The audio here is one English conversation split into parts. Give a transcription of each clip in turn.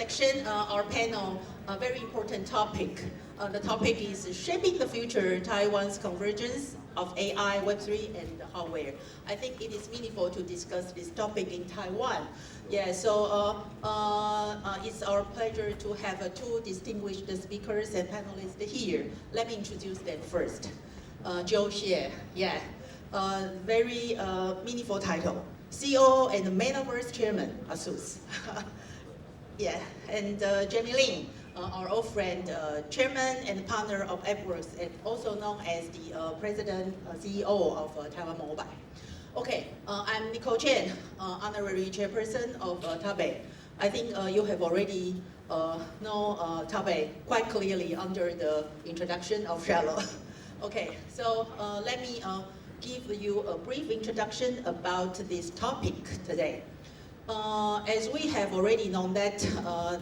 section, our panel, a very important topic. The topic is shaping the future, Taiwan's convergence of AI, Web3, and hardware. I think it is meaningful to discuss this topic in Taiwan. Yeah, so it's our pleasure to have two distinguished speakers and panelists here. Let me introduce them first. Joe Xie, yeah, very meaningful title. CEO and Metaverse Chairman, ASUS. Yeah, and Jamie Lin, our old friend, Chairman and partner of AppWorks, and also known as the President, CEO of Taiwan Mobile. Okay, I'm Nicole Chen, Honorary Chairperson of Taipei. I think you have already know Taipei quite clearly under the introduction of Shallow. Okay, so let me give you a brief introduction about this topic today. As we have already known that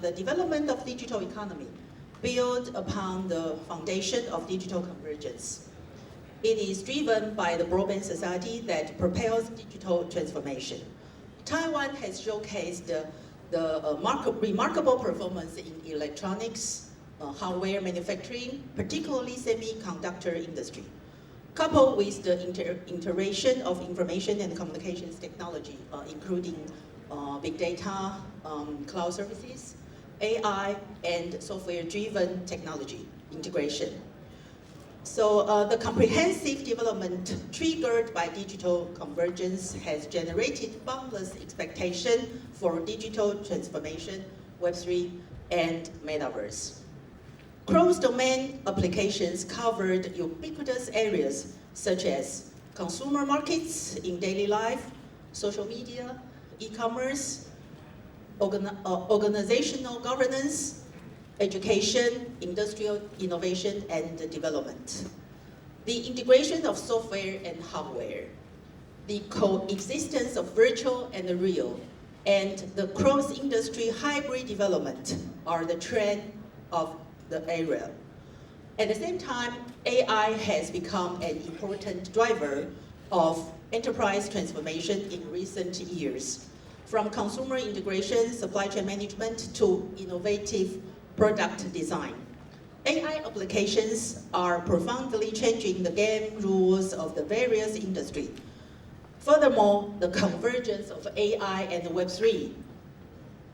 the development of digital economy built upon the foundation of digital convergence. It is driven by the broadband society that propels digital transformation. Taiwan has showcased the remarkable performance in electronics, hardware manufacturing, particularly semiconductor industry. Coupled with the integration of information and communications technology, including big data, cloud services, AI, and software-driven technology integration. So the comprehensive development triggered by digital convergence has generated boundless expectation for digital transformation, Web3, and Metaverse. Cross-domain applications covered ubiquitous areas such as consumer markets in daily life, social media, e-commerce, organizational governance, education, industrial innovation, and development. The integration of software and hardware, the coexistence of virtual and real, and the cross-industry hybrid development are the trend of the era. At the same time, AI has become an important driver of enterprise transformation in recent years, from consumer integration, supply chain management, to innovative product design. AI applications are profoundly changing the game rules of the various industries. Furthermore, the convergence of AI and Web3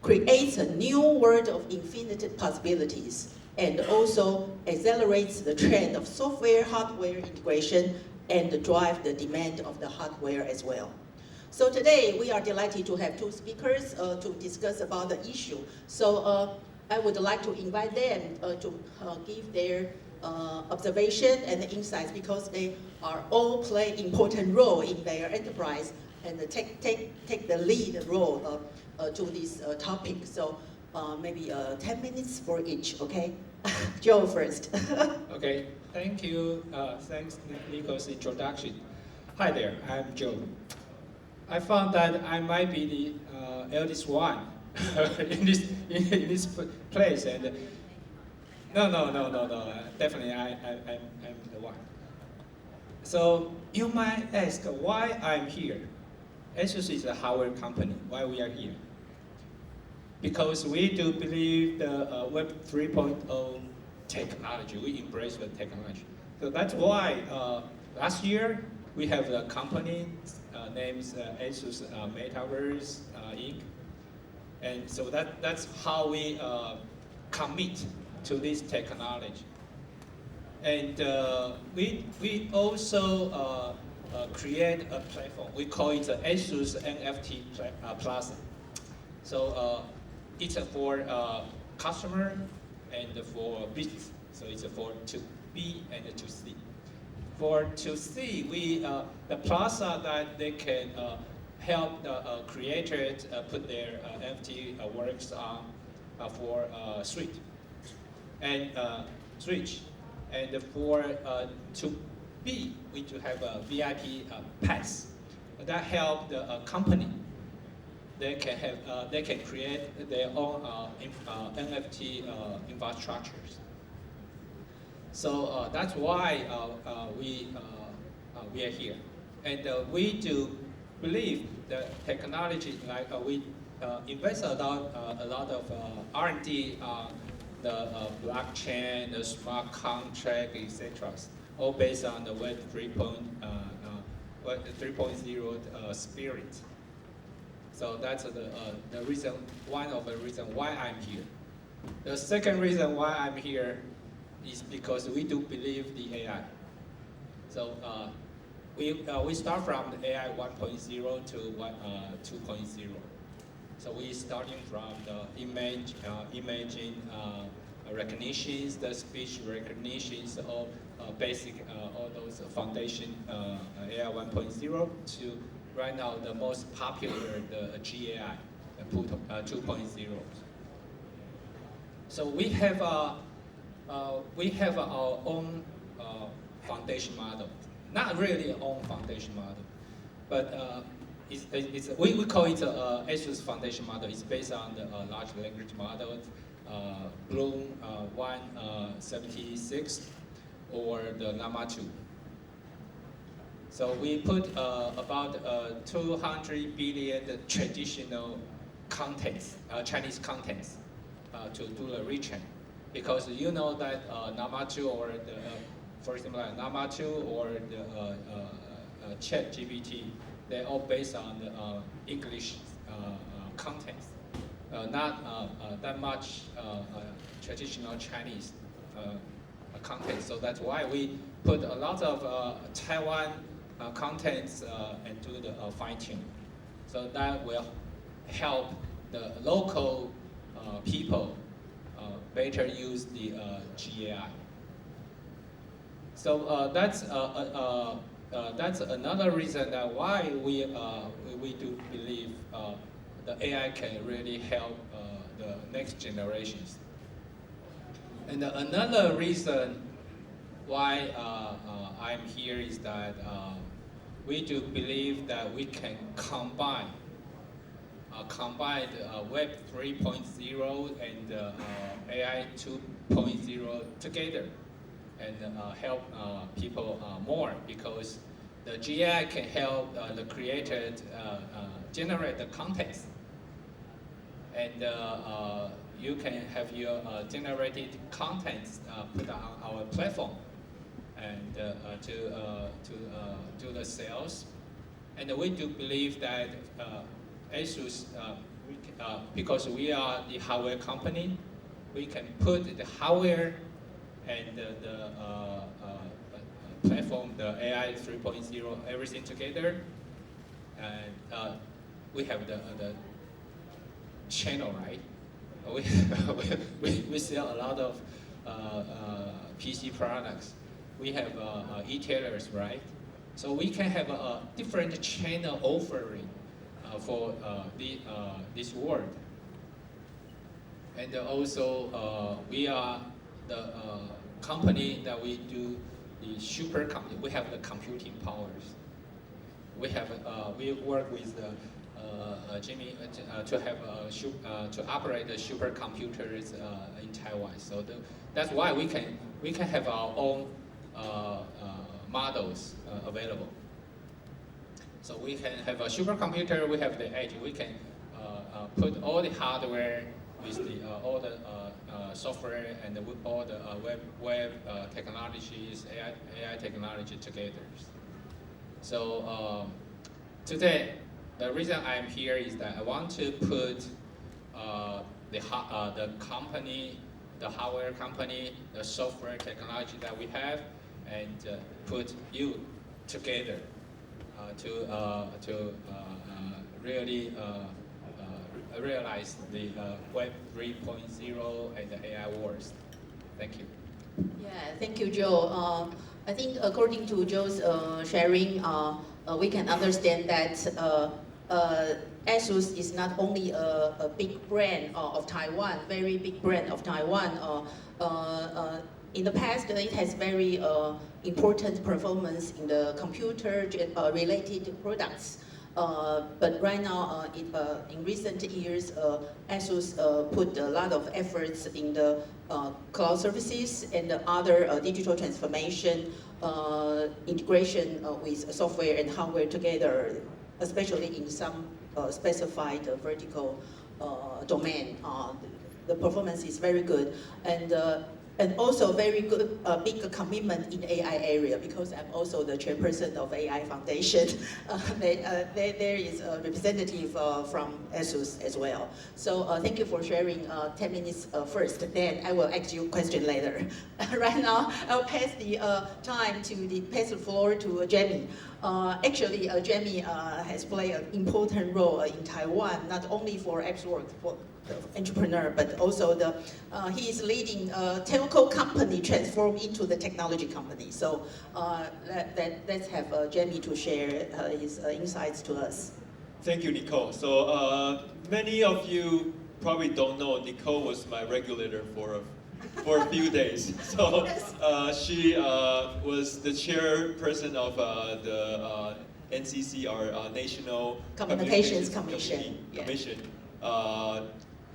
creates a new world of infinite possibilities and also accelerates the trend of software-hardware integration and drive the demand of the hardware as well. So today, we are delighted to have two speakers to discuss about the issue. So I would like to invite them to give their observation and insights because they are all play important role in their enterprise and take the lead role to this topic. So maybe 10 minutes for each, okay? Joe first. Okay, thank you. Thanks, Nico's introduction. Hi there, I'm Joe. I found that I might be the eldest one in this place, and no. Definitely, I'm the one. So you might ask why I'm here. ASUS is a hardware company. Why we are here? Because we do believe the Web 3.0 technology. We embrace the technology. So that's why last year we have a company named ASUS Metaverse Inc. And so that's how we commit to this technology. And we also create a platform. We call it the ASUS NFT Plaza. So it's for customer and for business. So it's for 2B and 2C. For 2C, the plaza that they can help the creators put their NFT works on for Switch. And And for 2B, we do have a VIP pass that help the company. They can create their own NFT infrastructures. So that's why we are here, and we do believe that technology like we invest a lot of R&D on the blockchain, the smart contract, etc. All based on the Web 3.0 spirit. So that's the reason, one of the reasons why I'm here. The second reason why I'm here is because we do believe the AI. So we start from the AI 1.0 to 2.0. So we starting from the imaging recognitions, the speech recognitions, all basic, all those foundation AI 1.0 to right now the most popular, the GAI 2.0. So we have our own foundation model. Not really our own foundation model, but we call it ASUS foundation model. It's based on the large language model, Bloom 176 or the Llama 2. So we put about 200 billion traditional contents, Chinese contents, to do the retrain. Because you know that Llama 2 or the, for example, Llama 2 or the ChatGPT, they're all based on the English contents, not that much traditional Chinese content. So that's why we put a lot of Taiwan contents and do the fine tune. So that will help the local people better use the GAI. So that's another reason that why we do believe the AI can really help the next generations. And another reason why I'm here is that we do believe that we can combine Web 3.0 and AI 2.0 together and help people more, because the GI can help the creator generate the content, and you can have your generated content put on our platform and to do the sales. And we do believe that ASUS, because we are the hardware company, we can put the hardware and the platform, the AI 3.0, everything together. And we have the channel, right? We sell a lot of PC products. We have e-tailers, right? So we can have a different channel offering for this world. And also we are the company that we do the supercomputing. We have the computing powers. We have we work with Jimmy to have to operate the supercomputers in Taiwan. So that's why we can have our own models available. So we can have a supercomputer. We have the edge. We can put all the hardware with the all the software and with all the web technologies, AI technology together. So today, the reason I'm here is that I want to put the company, the hardware company, the software technology that we have, and put you together to really realize the Web 3.0 and the AI wars. Thank you. Yeah, thank you, Joe. I think according to Joe's sharing, we can understand that ASUS is not only a big brand of Taiwan, very big brand of Taiwan. In the past, it has very important performance in the computer-related products. But right now, in recent years, ASUS put a lot of efforts in the cloud services and other digital transformation, integration with software and hardware together, especially in some specified vertical domain. The performance is very good, and also very good, big commitment in AI area, because I'm also the chairperson of AI Foundation. There is a representative from ASUS as well. So thank you for sharing 10 minutes first, then I will ask you a question later. Right now, I'll pass the pass the floor to Jamie. Actually, Jamie has played an important role in Taiwan, not only for AppsWorks, for the entrepreneur, but also he is leading a telco company transform into the technology company. So let's have Jamie to share his insights to us. Thank you, Nicole. So many of you probably don't know, Nicole was my regulator for a few days. So she was the chairperson of the NCC, our National Communications Commission.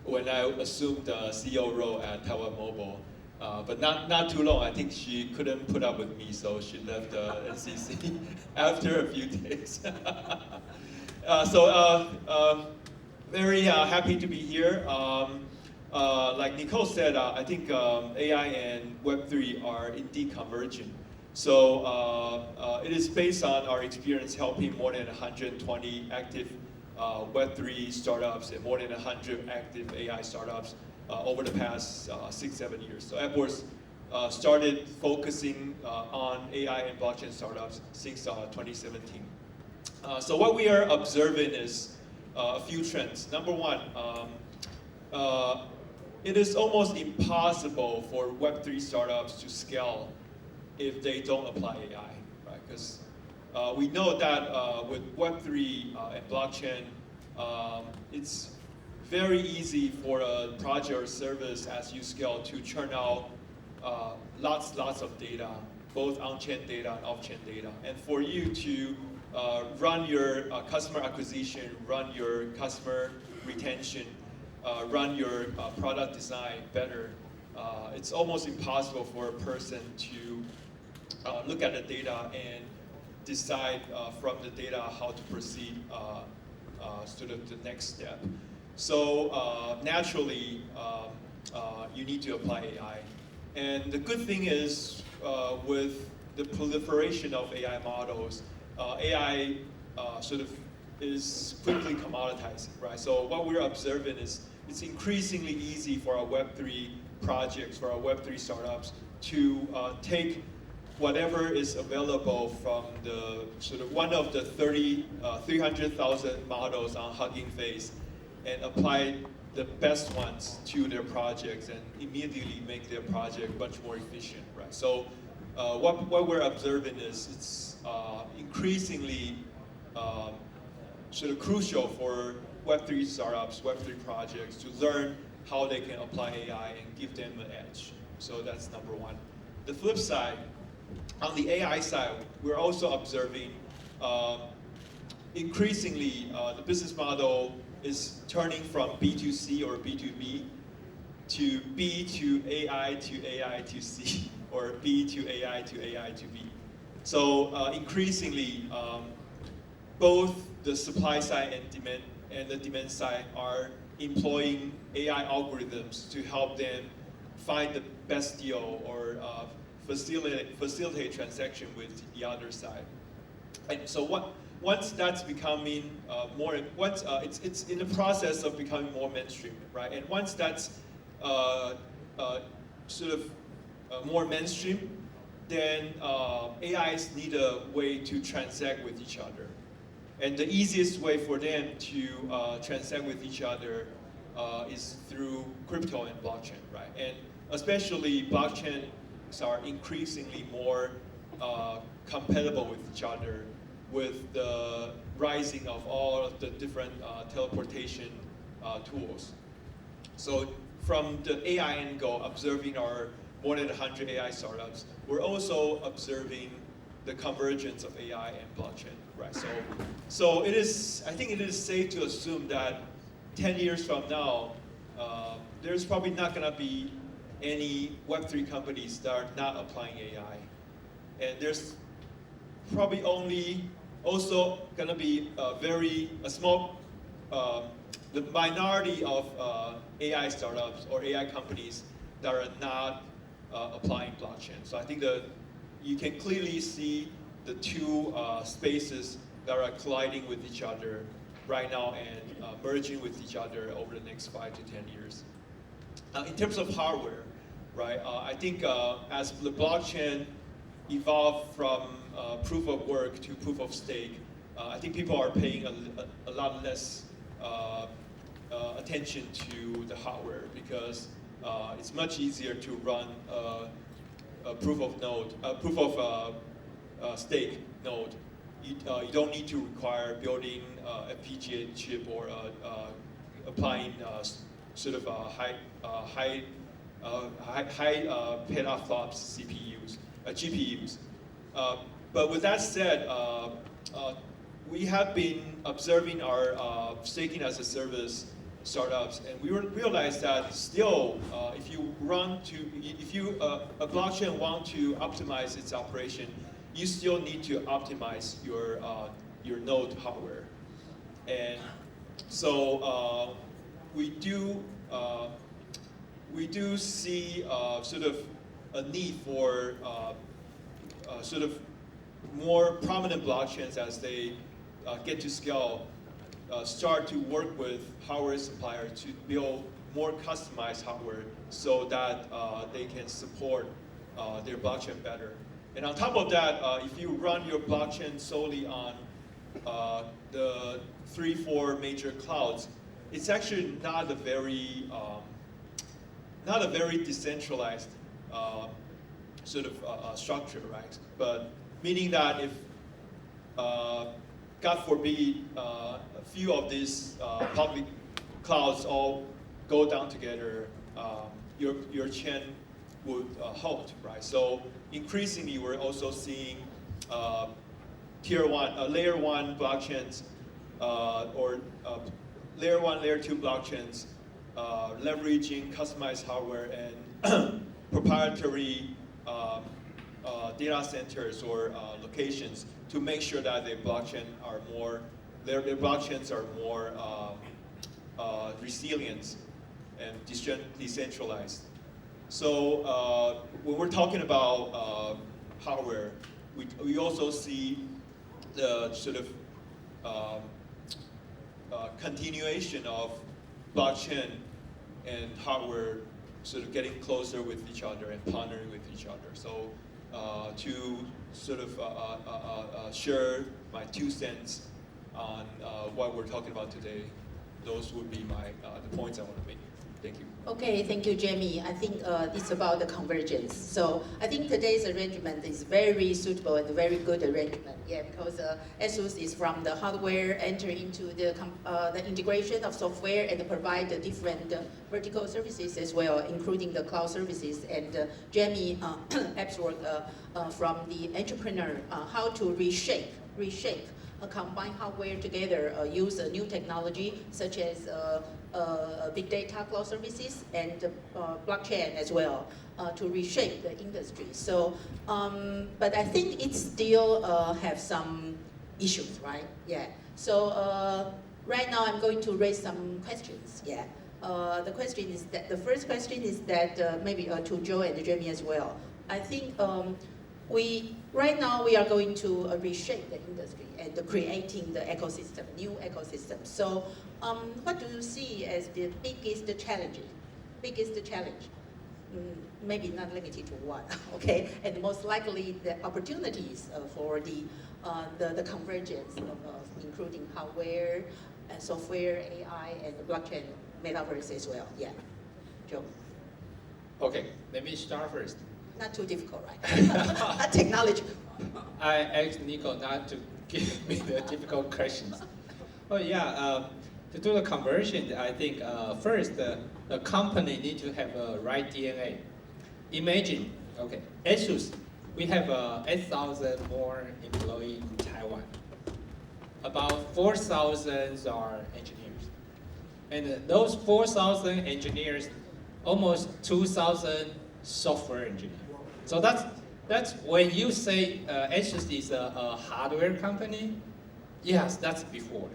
When I assumed the CEO role at Taiwan Mobile. But not too long. I think she couldn't put up with me, so she left the NCC after a few days. Very happy to be here. Like Nicole said, I think AI and Web3 are indeed convergent. So it is based on our experience helping more than 120 active Web3 startups and more than 100 active AI startups over the past 6-7 years. So AppWorks started focusing on AI and blockchain startups since 2017. So what we are observing is a few trends. Number one, it is almost impossible for Web3 startups to scale if they don't apply AI, right? Because we know that with Web3 and blockchain, it's very easy for a project or service as you scale to churn out lots of data, both on-chain data and off-chain data. And for you to run your customer acquisition, run your customer retention, run your product design better, it's almost impossible for a person to look at the data and decide from the data how to proceed to the next step. So naturally, you need to apply AI. And the good thing is, with the proliferation of AI models, AI sort of is quickly commoditizing, right? So what we're observing is it's increasingly easy for our Web3 projects, for our Web3 startups to take whatever is available from the sort of one of the 300,000 models on Hugging Face and apply the best ones to their projects and immediately make their project much more efficient, right? So what we're observing is it's increasingly sort of crucial for Web3 startups, Web3 projects to learn how they can apply AI and give them an edge. So that's number one. The flip side, on the AI side, we're also observing increasingly the business model is turning from B2C or B2B to B to AI to AI to C, or B to AI to AI to B. So increasingly, both the supply side and the demand side are employing AI algorithms to help them find the best deal or facilitate transaction with the other side. And so once that's becoming it's in the process of becoming more mainstream, right? And once that's sort of more mainstream, then AIs need a way to transact with each other. And the easiest way for them to transact with each other is through crypto and blockchain, right? And especially blockchains are increasingly more compatible with each other with the rising of all of the different teleportation tools. So from the AI angle, observing our more than 100 AI startups, we're also observing the convergence of AI and blockchain, right? So it is, I think it is safe to assume that 10 years from now, there's probably not gonna be any Web3 companies that are not applying AI. And there's probably only also gonna be a small the minority of AI startups or AI companies that are not applying blockchain. So I think you can clearly see the two spaces that are colliding with each other right now and merging with each other over the next 5 to 10 years. In terms of hardware, right? I think as the blockchain evolved from proof of work to proof of stake, I think people are paying a lot less attention to the hardware because it's much easier to run a proof of stake node. You don't need to require building a FPGA chip or applying sort of high petaflops CPUs, GPUs. But with that said, we have been observing our staking as a service startups, and we realized that still, if a blockchain want to optimize its operation, you still need to optimize your node hardware, and so we do see sort of a need for sort of more prominent blockchains as they get to scale, start to work with hardware suppliers to build more customized hardware so that they can support their blockchain better. And on top of that, if you run your blockchain solely on the 3-4 major clouds, it's actually not a very decentralized sort of structure, right? But meaning that if God forbid, a few of these public clouds all go down together, your chain would halt, right? So increasingly, we're also seeing layer one blockchains or layer one, layer two blockchains leveraging customized hardware and proprietary data centers or locations to make sure that their blockchains are more resilient and decentralized. So when we're talking about hardware, we also see the sort of continuation of blockchain and hardware sort of getting closer with each other and partnering with each other. So to sort of share my 2 cents on what we're talking about today, those would be the points I want to make. Thank you. Okay, thank you, Jamie. I think it's about the convergence. So I think today's arrangement is very suitable and very good arrangement. Yeah, because ASUS is from the hardware, enter into the integration of software and provide the different vertical services as well, including the cloud services. And Jamie absorbed from the entrepreneur how to reshape. Combine hardware together, use a new technology such as big data cloud services and blockchain as well to reshape the industry. So, but I think it still have some issues, right? Yeah. So right now I'm going to raise some questions. Yeah. The first question is that maybe to Joe and Jamie as well. I think right now we are going to reshape the industry and creating the ecosystem, new ecosystem. So what do you see as the biggest challenge? Maybe not limited to one, okay? And most likely the opportunities for the convergence of including hardware and software, AI, and blockchain, metaverse as well. Yeah, Joe. Okay, let me start first. Not too difficult, right? Not technology. I asked Nico not to give me the difficult questions. Oh yeah, to do the conversion, I think first the company need to have a right DNA. Imagine, okay, ASUS, we have 8,000 more employees in Taiwan. About 4,000 are engineers. And those 4,000 engineers, almost 2,000 software engineers. So that's when you say ASUS is a hardware company, yes, that's before.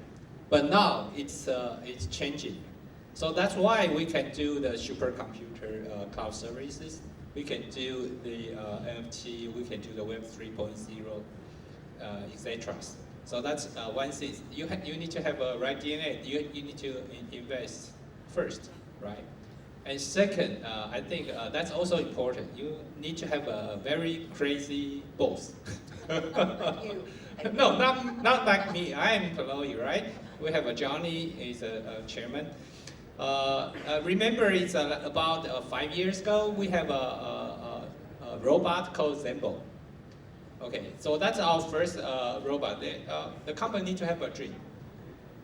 But now it's changing. So that's why we can do the supercomputer cloud services. We can do the NFT. We can do the Web 3.0, etc. So that's one thing. You need to have a right DNA. You need to invest first, right? And second, I think that's also important. You need to have a very crazy boss. You. No, not like me. I am employee, right? We have a Johnny is a chairman. Remember, it's about 5 years ago. We have a robot called Zembo. Okay, so that's our first robot. The company need to have a dream,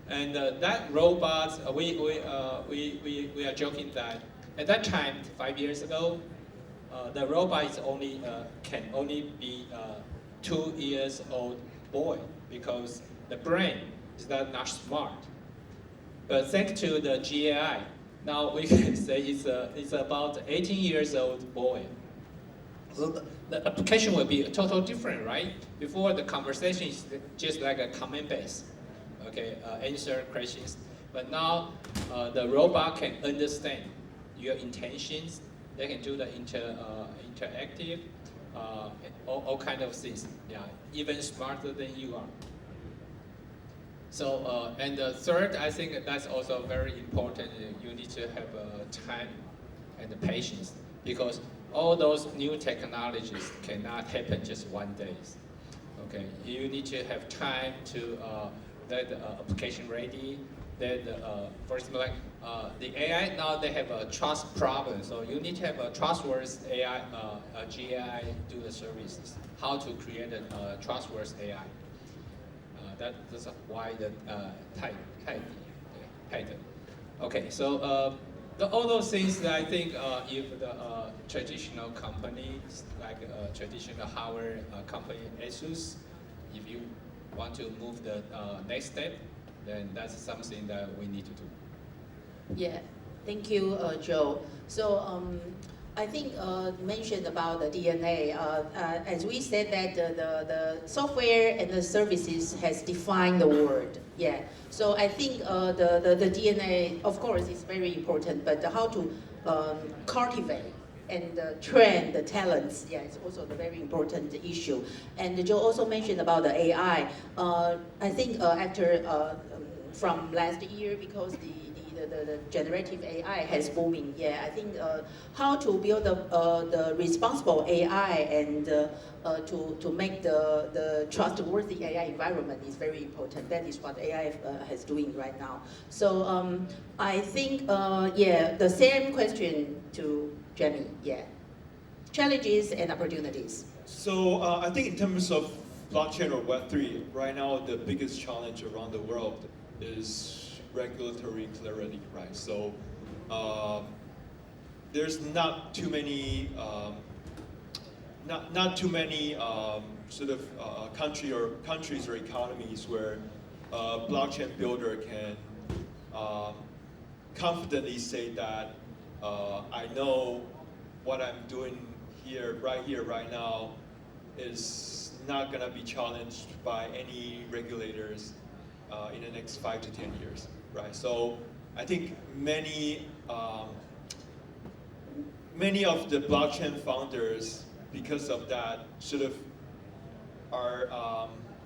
and that robot we are joking that at that time 5 years ago, the robot is can only be 2 years old boy because the brain is not smart. But thanks to the GAI, now we can say it's about 18 years old boy. So the application will be totally different, right? Before the conversation is just like a comment base, okay, answer questions. But now the robot can understand your intentions. They can do the interactive, all kind of things. Yeah, even smarter than you are. So and the third, I think that's also very important. You need to have time and patience because all those new technologies cannot happen just one day. Okay, you need to have time to let the application ready. Then, for example, like the AI now they have a trust problem, so you need to have a trustworthy AI, GAI do the services. How to create a trustworthy AI? That's why the title. Okay, so. All those things that I think if the traditional companies, like traditional hardware company ASUS, if you want to move the next step, then that's something that we need to do. Yeah, thank you, Joe. So I think mentioned about the DNA. As we said that the software and the services has defined the world. Yeah. So I think the DNA, of course, is very important, but how to cultivate and train the talents, yeah, it's also a very important issue. And Joe also mentioned about the AI. I think after from last year, because the generative AI has booming. Yeah, I think how to build the responsible AI and to make the trustworthy AI environment is very important. That is what AI is doing right now. So I think yeah, the same question to Jamie. Yeah, challenges and opportunities. So I think in terms of blockchain or Web3, right now the biggest challenge around the world is regulatory clarity, right? So there's not too many sort of countries or economies where a blockchain builder can confidently say that I know what I'm doing here, right now, is not gonna be challenged by any regulators in the next 5 to 10 years, right? So I think many of the blockchain founders, because of that, sort of are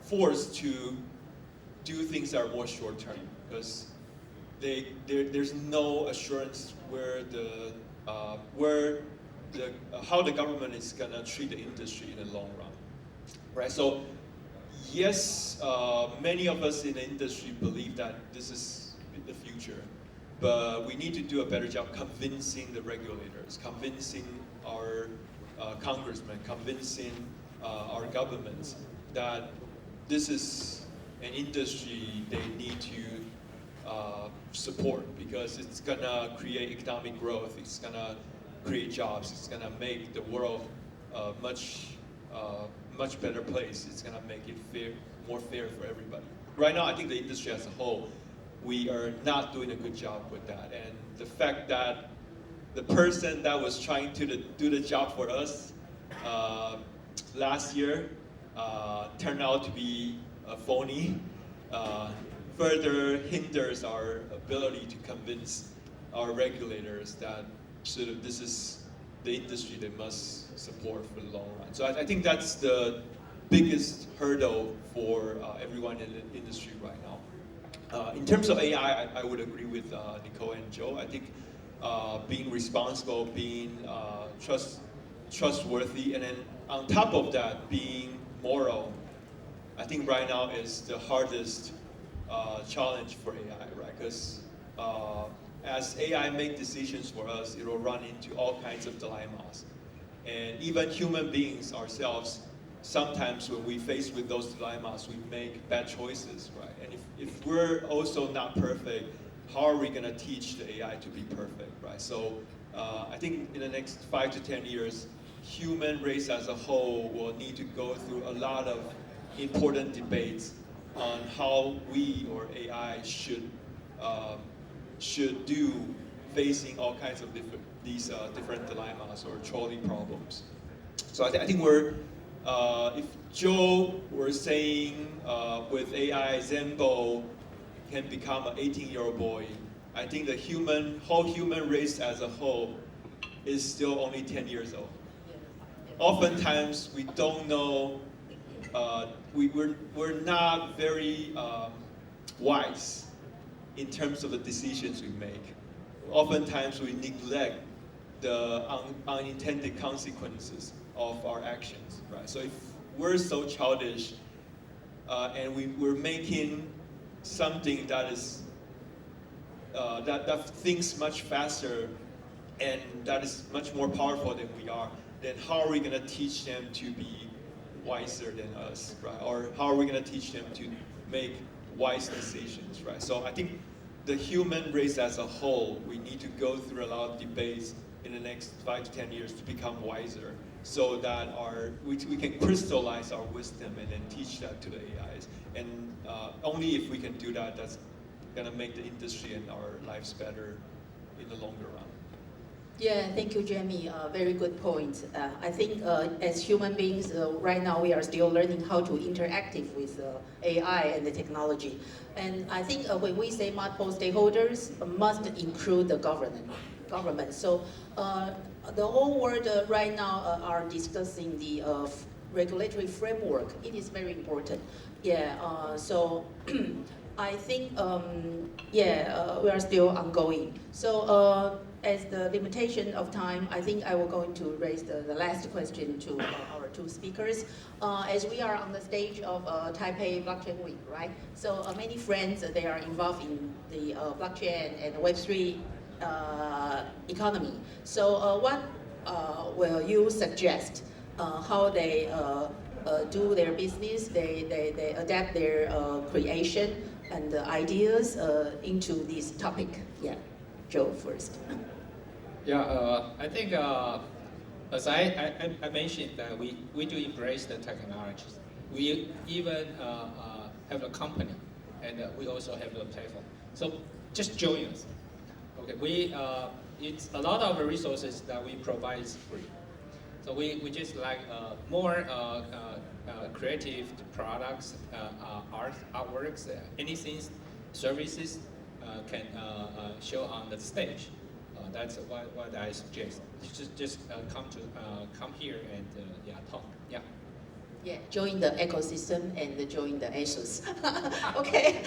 forced to do things that are more short term, because there's no assurance how the government is gonna treat the industry in the long run, right? So yes, many of us in the industry believe that this is the future, but we need to do a better job convincing the regulators, convincing our congressmen, convincing our governments that this is an industry they need to support, because it's gonna create economic growth, it's gonna create jobs, it's gonna make the world much better place. It's gonna make it more fair for everybody. Right now, I think the industry as a whole, we are not doing a good job with that. And the fact that the person that was trying to do the job for us last year turned out to be a phony, further hinders our ability to convince our regulators that sort of this is the industry they must support for the long run. So I think that's the biggest hurdle for everyone in the industry right now. In terms of AI, I would agree with Nicole and Joe. I think being responsible, being trustworthy, and then on top of that, being moral, I think right now is the hardest challenge for AI, right? Because as AI make decisions for us, it will run into all kinds of dilemmas. And even human beings ourselves, sometimes when we face with those dilemmas, we make bad choices, right? And if we're also not perfect, how are we going to teach the AI to be perfect, right? So I think in the next 5 to 10 years, human race as a whole will need to go through a lot of important debates on how we or AI should do facing all kinds of different dilemmas or trolley problems. So I think we're, if Joe were saying with AI, Zenbo can become an 18-year-old boy, I think the whole human race as a whole is still only 10 years old. Oftentimes we don't know, we're not very wise in terms of the decisions we make. Oftentimes we neglect the unintended consequences of our actions, right? So if we're so childish and we're making something that is that thinks much faster and that is much more powerful than we are, then how are we going to teach them to be wiser than us, right? Or how are we going to teach them to make wise decisions, right? So I think the human race as a whole, we need to go through a lot of debates in the next 5 to 10 years to become wiser, so that we can crystallize our wisdom and then teach that to the AIs. And only if we can do that, that's going to make the industry and our lives better in the longer run. Yeah, thank you, Jamie. Very good point. I think as human beings, right now we are still learning how to interact with AI and the technology. And I think when we say multiple stakeholders, must include the government. So the whole world right now are discussing the regulatory framework. It is very important. Yeah, so I think, we are still ongoing. So as the limitation of time, I think I will going to raise the last question to our two speakers. As we are on the stage of Taipei Blockchain Week, right? So many friends, they are involved in the blockchain and Web3 economy. So what will you suggest how they do their business, they adapt their creation and ideas into this topic? Yeah, Joe first. Yeah, I think as I mentioned that we do embrace the technologies. We even have a company, and we also have a platform. So just join us. Okay, it's a lot of the resources that we provide is free. So we just like more creative products, artworks, anything, services can show on the stage. That's what I suggest. Just come here and talk. Yeah. Yeah, join the ecosystem and join the ASUS. Okay,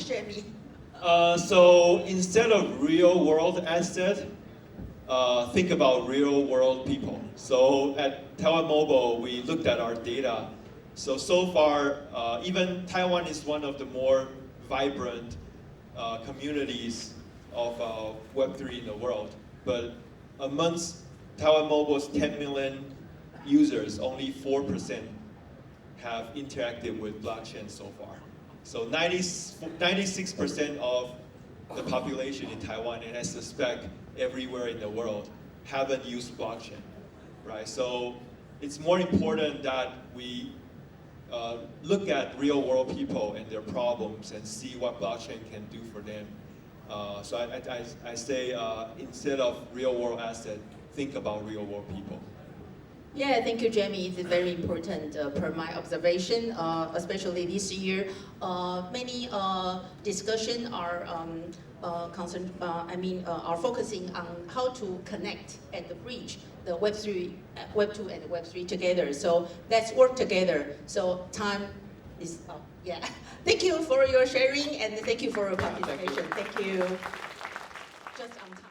Jamie. So instead of real world asset, think about real world people. So at Taiwan Mobile, we looked at our data. So far, even Taiwan is one of the more vibrant communities of Web3 in the world. But amongst Taiwan Mobile's 10 million users, only 4% have interacted with blockchain so far. So 96% of the population in Taiwan, and I suspect everywhere in the world, haven't used blockchain, right? So it's more important that we look at real world people and their problems and see what blockchain can do for them. So I say instead of real world asset, think about real world people. Yeah, thank you, Jamie. It's very important per my observation, especially this year. Many discussion are are focusing on how to connect and bridge the Web3, Web2 and Web3 together. So let's work together. So time is up. Yeah. Thank you for your sharing and thank you for your participation. Thank you. Just on time.